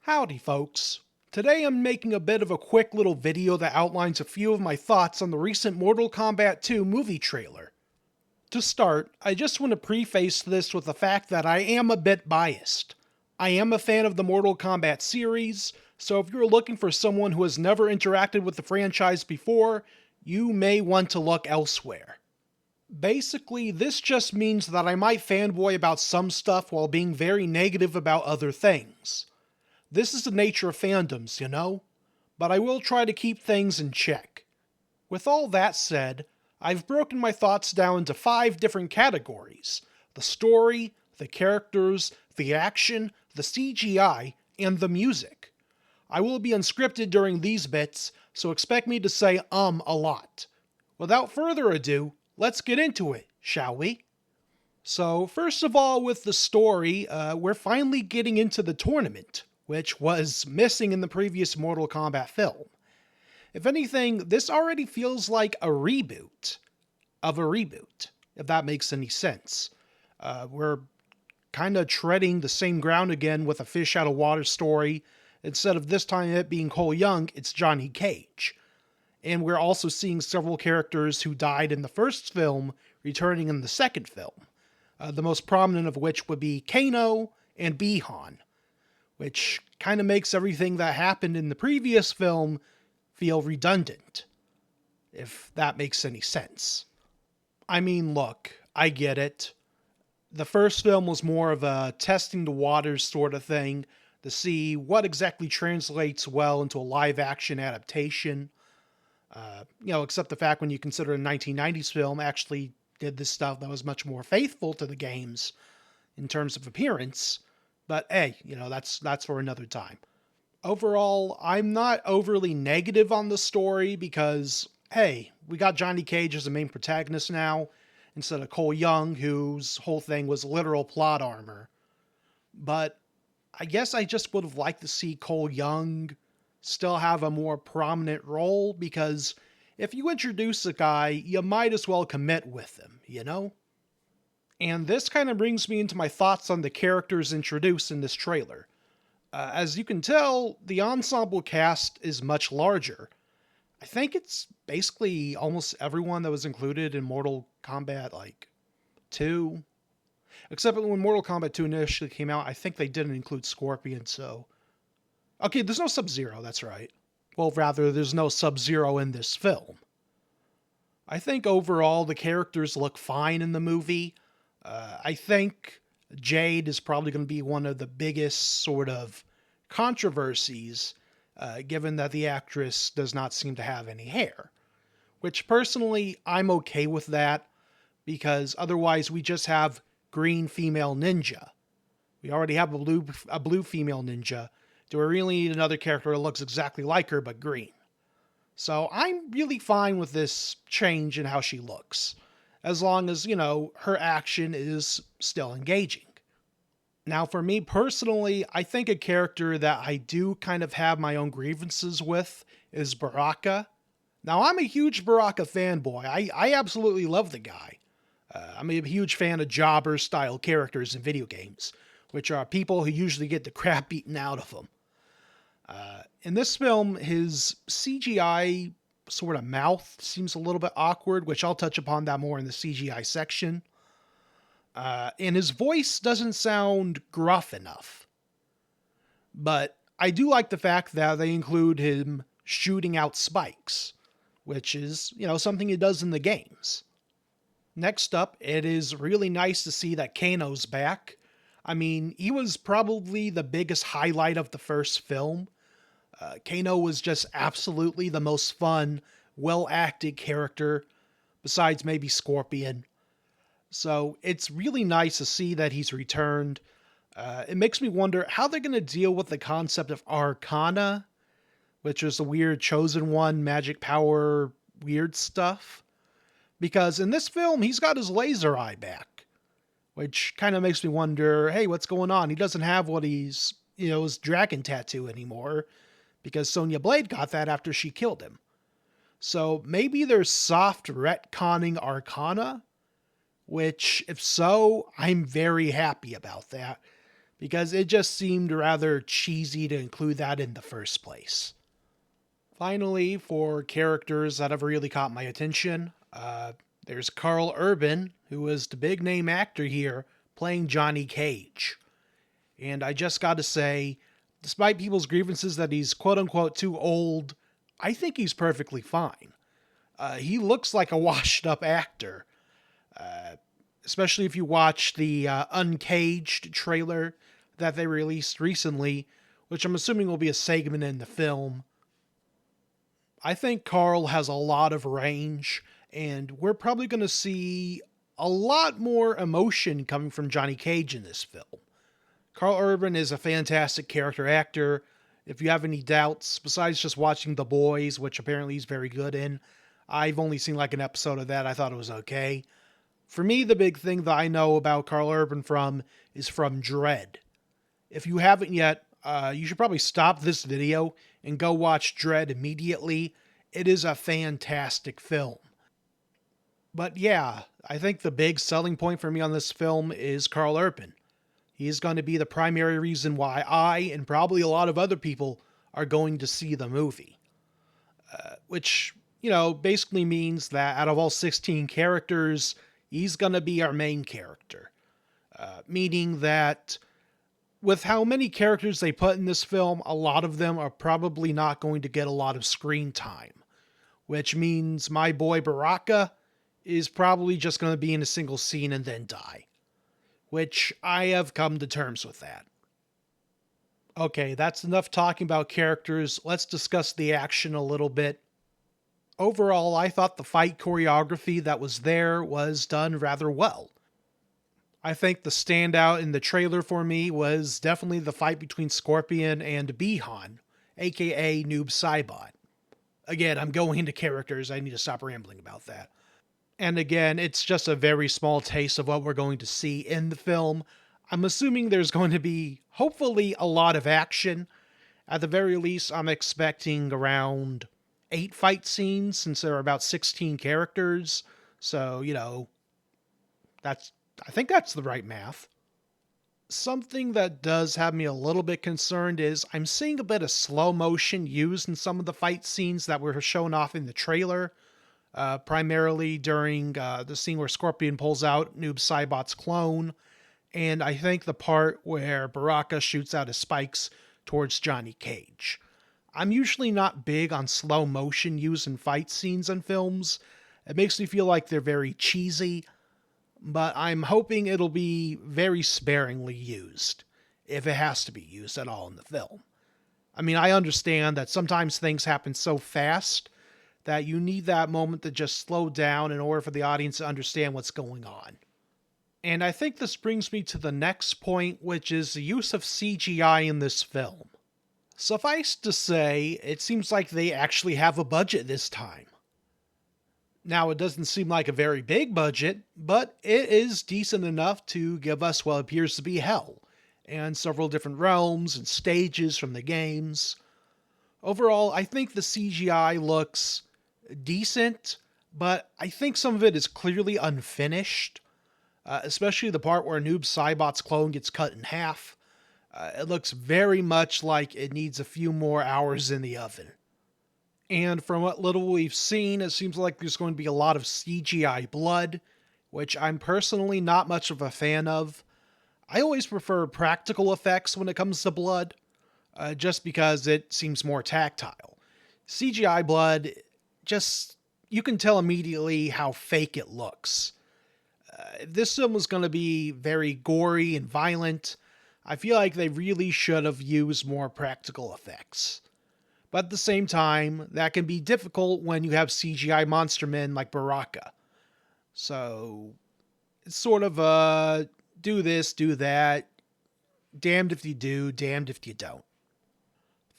Howdy folks. Today I'm making a bit of a quick little video that outlines a few of my thoughts on the recent Mortal Kombat 2 movie trailer. To start, I just want to preface this with the fact that I am a bit biased. I am a fan of the Mortal Kombat series, so if you're looking for someone who has never interacted with the franchise before, you may want to look elsewhere. Basically, this just means that I might fanboy about some stuff while being very negative about other things. This is the nature of fandoms, you know? But I will try to keep things in check. With all that said, I've broken my thoughts down into 5 different categories: the story, the characters, the action, the CGI, and the music. I will be unscripted during these bits, so expect me to say a lot. Without further ado, let's get into it, shall we? So, first of all, with the story, we're finally getting into the tournament, which was missing in the previous Mortal Kombat film. If anything, this already feels like a reboot of a reboot, if that makes any sense. We're kind of treading the same ground again with a fish out of water story. Instead of this time it being Cole Young, it's Johnny Cage. And we're also seeing several characters who died in the first film returning in the second film. The most prominent of which would be Kano and Bihan, which kind of makes everything that happened in the previous film feel redundant, if that makes any sense. I mean, look, I get it. The first film was more of a testing the waters sort of thing to see what exactly translates well into a live-action adaptation. Except the fact when you consider a 1990s film actually did this stuff that was much more faithful to the games in terms of appearance. But hey, that's for another time. Overall, I'm not overly negative on the story because, hey, we got Johnny Cage as the main protagonist now, instead of Cole Young, whose whole thing was literal plot armor. But I guess I just would have liked to see Cole Young still have a more prominent role, because if you introduce a guy, you might as well commit with him, you know? And this kind of brings me into my thoughts on the characters introduced in this trailer. As you can tell, the ensemble cast is much larger. I think it's basically almost everyone that was included in Mortal Kombat, 2. Except when Mortal Kombat 2 initially came out, I think they didn't include Scorpion, so... Okay, there's no Sub-Zero, that's right. Well, rather, there's no Sub-Zero in this film. I think overall the characters look fine in the movie. I think Jade is probably going to be one of the biggest sort of controversies, given that the actress does not seem to have any hair. Which, personally, I'm okay with that, because otherwise we just have green female ninja. We already have a blue female ninja. Do we really need another character that looks exactly like her but green? So I'm really fine with this change in how she looks, as long as, her action is still engaging. Now, for me personally, I think a character that I do kind of have my own grievances with is Baraka. Now, I'm a huge Baraka fanboy. I absolutely love the guy. I'm a huge fan of jobber-style characters in video games, which are people who usually get the crap beaten out of them. In this film, his CGI sort of mouth seems a little bit awkward, which I'll touch upon that more in the CGI section. And his voice doesn't sound gruff enough. But I do like the fact that they include him shooting out spikes, which is, something he does in the games. Next up, it is really nice to see that Kano's back. I mean, he was probably the biggest highlight of the first film. Kano was just absolutely the most fun, well-acted character, besides maybe Scorpion. So it's really nice to see that he's returned. It makes me wonder how they're going to deal with the concept of Arcana, which is the weird Chosen One, magic power, weird stuff. Because in this film, he's got his laser eye back, which kind of makes me wonder, hey, what's going on? He doesn't have what his dragon tattoo anymore, because Sonya Blade got that after she killed him. So maybe they're soft retconning Arcana, which, if so, I'm very happy about that, because it just seemed rather cheesy to include that in the first place. Finally, for characters that have really caught my attention, there's Carl Urban, who is the big name actor here, playing Johnny Cage. And I just gotta say, despite people's grievances that he's quote unquote too old, I think he's perfectly fine. He looks like a washed up actor, especially if you watch the Uncaged trailer that they released recently, which I'm assuming will be a segment in the film. I think Carl has a lot of range, and we're probably going to see a lot more emotion coming from Johnny Cage in this film. Carl Urban is a fantastic character actor. If you have any doubts, besides just watching The Boys, which apparently he's very good in, I've only seen like an episode of that. I thought it was okay. For me, the big thing that I know about Carl Urban is from Dredd. If you haven't yet, you should probably stop this video and go watch Dredd immediately. It is a fantastic film. But yeah, I think the big selling point for me on this film is Carl Urban. He's going to be the primary reason why I, and probably a lot of other people, are going to see the movie. Which, basically means that out of all 16 characters, he's going to be our main character. Meaning that with how many characters they put in this film, a lot of them are probably not going to get a lot of screen time. Which means my boy Baraka is probably just going to be in a single scene and then die. Which I have come to terms with that. Okay, that's enough talking about characters. Let's discuss the action a little bit. Overall, I thought the fight choreography that was there was done rather well. I think the standout in the trailer for me was definitely the fight between Scorpion and Bihan, aka Noob Saibot. Again, I'm going into characters, I need to stop rambling about that. And again, it's just a very small taste of what we're going to see in the film. I'm assuming there's going to be, hopefully, a lot of action. At the very least, I'm expecting around 8 fight scenes, since there are about 16 characters. So, I think that's the right math. Something that does have me a little bit concerned is I'm seeing a bit of slow motion used in some of the fight scenes that were shown off in the trailer. Primarily during the scene where Scorpion pulls out Noob Saibot's clone, and I think the part where Baraka shoots out his spikes towards Johnny Cage. I'm usually not big on slow motion used in fight scenes in films. It makes me feel like they're very cheesy, but I'm hoping it'll be very sparingly used, if it has to be used at all in the film. I mean, I understand that sometimes things happen so fast that you need that moment to just slow down in order for the audience to understand what's going on. And I think this brings me to the next point, which is the use of CGI in this film. Suffice to say, it seems like they actually have a budget this time. Now, it doesn't seem like a very big budget, but it is decent enough to give us what appears to be hell, and several different realms and stages from the games. Overall, I think the CGI looks decent, but I think some of it is clearly unfinished, especially the part where Noob Saibot's clone gets cut in half. It looks very much like it needs a few more hours in the oven. And from what little we've seen, it seems like there's going to be a lot of CGI blood, which I'm personally not much of a fan of. I always prefer practical effects when it comes to blood, just because it seems more tactile. CGI blood, you can tell immediately how fake it looks. If this film was going to be very gory and violent, I feel like they really should have used more practical effects. But at the same time, that can be difficult when you have CGI monster men like Baraka. So, it's sort of a do this, do that, damned if you do, damned if you don't.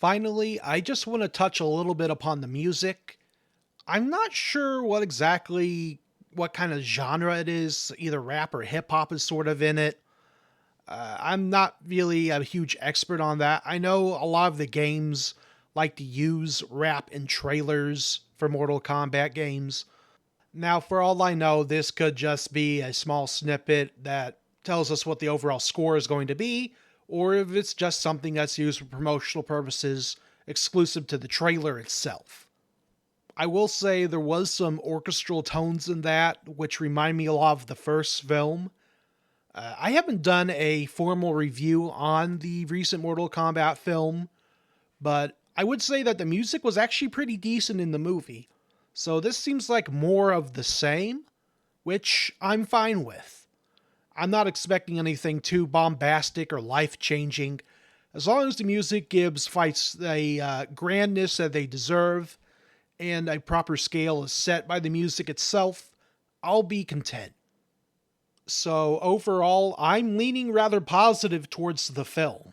Finally, I just want to touch a little bit upon the music. I'm not sure what kind of genre it is, either rap or hip hop is sort of in it. I'm not really a huge expert on that. I know a lot of the games like to use rap in trailers for Mortal Kombat games. Now, for all I know, this could just be a small snippet that tells us what the overall score is going to be, or if it's just something that's used for promotional purposes exclusive to the trailer itself. I will say there was some orchestral tones in that, which remind me a lot of the first film. I haven't done a formal review on the recent Mortal Kombat film, but I would say that the music was actually pretty decent in the movie. So this seems like more of the same, which I'm fine with. I'm not expecting anything too bombastic or life-changing. As long as the music gives fights the grandness that they deserve, and a proper scale is set by the music itself, I'll be content. So overall, I'm leaning rather positive towards the film.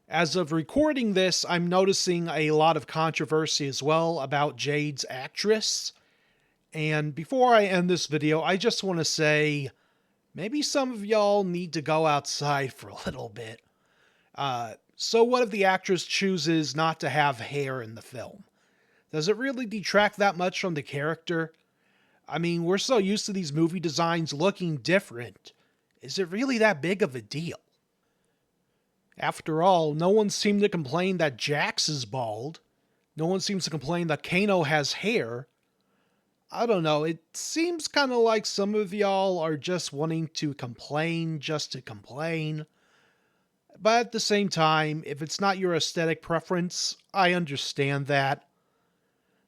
As of recording this, I'm noticing a lot of controversy as well about Jade's actress. And before I end this video, I just want to say, maybe some of y'all need to go outside for a little bit. So what if the actress chooses not to have hair in the film? Does it really detract that much from the character? I mean, we're so used to these movie designs looking different. Is it really that big of a deal? After all, no one seemed to complain that Jax is bald. No one seems to complain that Kano has hair. I don't know, it seems kind of like some of y'all are just wanting to complain just to complain. But at the same time, if it's not your aesthetic preference, I understand that.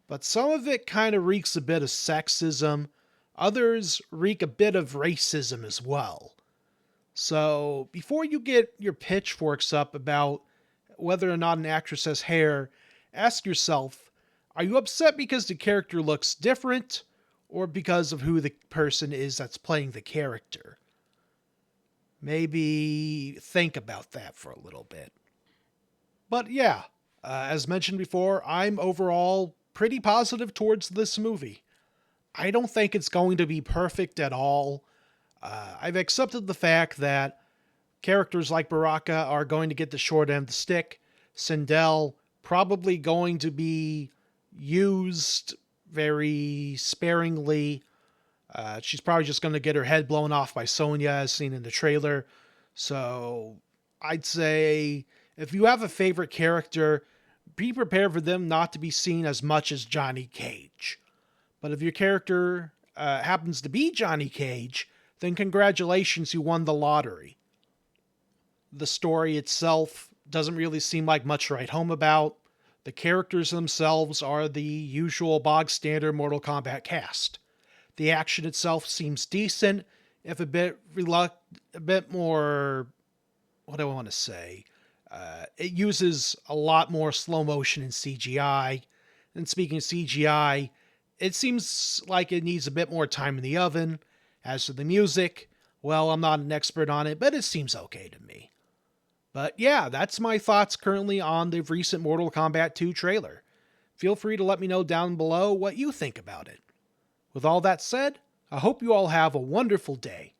But some of it kind of reeks a bit of sexism. Others reek a bit of racism as well. So, before you get your pitchforks up about whether or not an actress has hair, ask yourself, are you upset because the character looks different, or because of who the person is that's playing the character? Maybe think about that for a little bit. But yeah, as mentioned before, I'm overall pretty positive towards this movie. I don't think it's going to be perfect at all. I've accepted the fact that characters like Baraka are going to get the short end of the stick. Sindel probably going to be used very sparingly. She's probably just going to get her head blown off by Sonya as seen in the trailer. So I'd say if you have a favorite character, be prepared for them not to be seen as much as Johnny Cage. But if your character happens to be Johnny Cage, then congratulations, you won the lottery. The story itself doesn't really seem like much to write home about. The characters themselves are the usual bog standard Mortal Kombat cast. The action itself seems decent, if a bit more, what do I want to say? It uses a lot more slow motion and CGI. And speaking of CGI, it seems like it needs a bit more time in the oven. As for the music, well, I'm not an expert on it, but it seems okay to me. But yeah, that's my thoughts currently on the recent Mortal Kombat 2 trailer. Feel free to let me know down below what you think about it. With all that said, I hope you all have a wonderful day,